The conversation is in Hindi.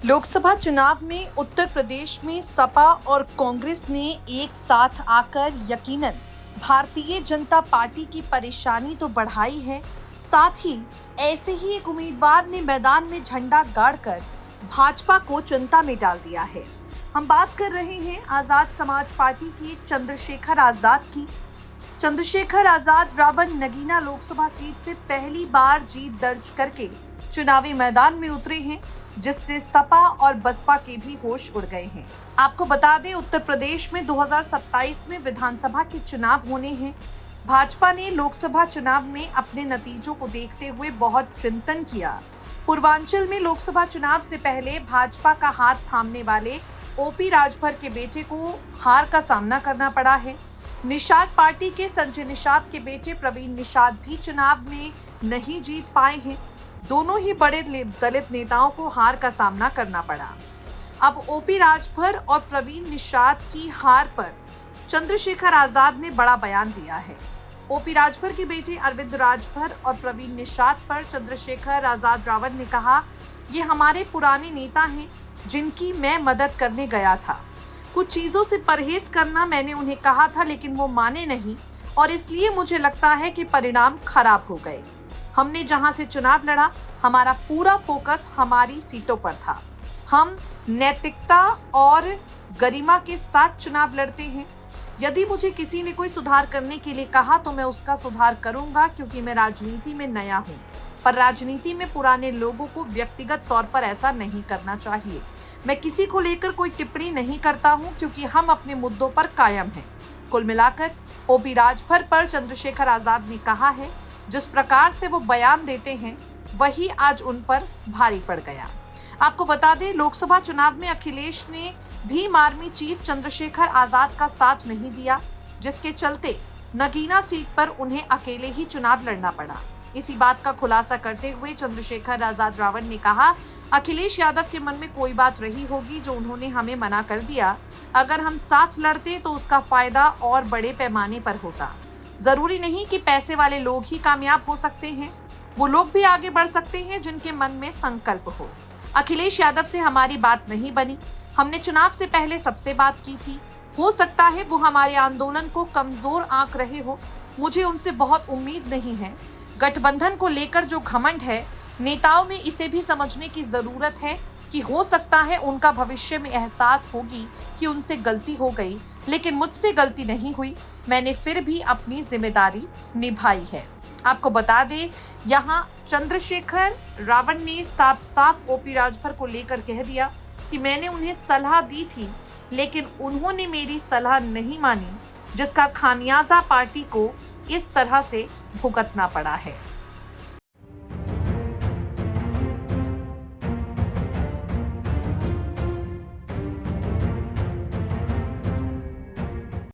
लोकसभा चुनाव में उत्तर प्रदेश में सपा और कांग्रेस ने एक साथ आकर यकीनन भारतीय जनता पार्टी की परेशानी तो बढ़ाई है, साथ ही ऐसे ही एक उम्मीदवार ने मैदान में झंडा गाड़कर भाजपा को चिंता में डाल दिया है। हम बात कर रहे हैं आजाद समाज पार्टी के चंद्रशेखर आजाद की। चंद्रशेखर आजाद रावण नगीना लोकसभा सीट से पहली बार जीत दर्ज करके चुनावी मैदान में उतरे हैं, जिससे सपा और बसपा के भी होश उड़ गए हैं। आपको बता दें, उत्तर प्रदेश में 2027 में विधानसभा के चुनाव होने हैं। भाजपा ने लोकसभा चुनाव में अपने नतीजों को देखते हुए बहुत चिंतन किया। पूर्वांचल में लोकसभा चुनाव से पहले भाजपा का हाथ थामने वाले ओपी राजभर के बेटे को हार का सामना करना पड़ा है। निषाद पार्टी के संजय निषाद के बेटे प्रवीण निषाद भी चुनाव में नहीं जीत पाए हैं। दोनों ही बड़े दलित नेताओं को हार का सामना करना पड़ा। अब ओपी राजभर और प्रवीण निषाद की हार पर चंद्रशेखर आजाद ने बड़ा बयान दिया है। ओपी राजभर के बेटे अरविंद राजभर और प्रवीण निषाद पर चंद्रशेखर आजाद रावण ने कहा, ये हमारे पुराने नेता हैं जिनकी मैं मदद करने गया था। कुछ चीजों से परहेज करना मैंने उन्हें कहा था, लेकिन वो माने नहीं और इसलिए मुझे लगता है कि परिणाम खराब हो गए। हमने जहां से चुनाव लड़ा, हमारा पूरा फोकस हमारी सीटों पर था। हम नैतिकता और गरिमा के साथ चुनाव लड़ते हैं। यदि मुझे किसी ने कोई सुधार करने के लिए कहा तो मैं उसका सुधार करूंगा, क्योंकि मैं राजनीति में नया हूं। पर राजनीति में पुराने लोगों को व्यक्तिगत तौर पर ऐसा नहीं करना चाहिए। मैं किसी को लेकर कोई टिप्पणी नहीं करता हूं, क्योंकि हम अपने मुद्दों पर कायम हैं। कुल मिलाकर ओपी राजभर पर चंद्रशेखर आजाद ने कहा है, जिस प्रकार से वो बयान देते हैं वही आज उन पर भारी पड़ गया। आपको बता दें, लोकसभा चुनाव में अखिलेश ने भीम आर्मी चीफ चंद्रशेखर आजाद का साथ नहीं दिया, जिसके चलते नगीना सीट पर उन्हें अकेले ही चुनाव लड़ना पड़ा। इसी बात का खुलासा करते हुए चंद्रशेखर आजाद रावण ने कहा, अखिलेश यादव के मन में कोई बात रही होगी जो उन्होंने हमें मना कर दिया। अगर हम साथ लड़ते तो उसका फायदा और बड़े पैमाने पर होता। जरूरी नहीं कि पैसे वाले लोग ही कामयाब हो सकते हैं, वो लोग भी आगे बढ़ सकते हैं जिनके मन में संकल्प हो। अखिलेश यादव से हमारी बात नहीं बनी। हमने चुनाव से पहले सबसे बात की थी। हो सकता है वो हमारे आंदोलन को कमजोर आंक रहे हो। मुझे उनसे बहुत उम्मीद नहीं है। गठबंधन को लेकर जो घमंड है, नेताओं में इसे भी समझने की जरूरत है कि हो सकता है उनका भविष्य में एहसास होगी कि उनसे गलती हो गई, लेकिन मुझसे गलती नहीं हुई। मैंने फिर भी अपनी जिम्मेदारी निभाई है। आपको बता दें, यहाँ चंद्रशेखर रावण ने साफ साफ ओपी राजभर को लेकर कह दिया कि मैंने उन्हें सलाह दी थी, लेकिन उन्होंने मेरी सलाह नहीं मानी, जिसका खामियाजा पार्टी को इस तरह से भुगतना पड़ा है।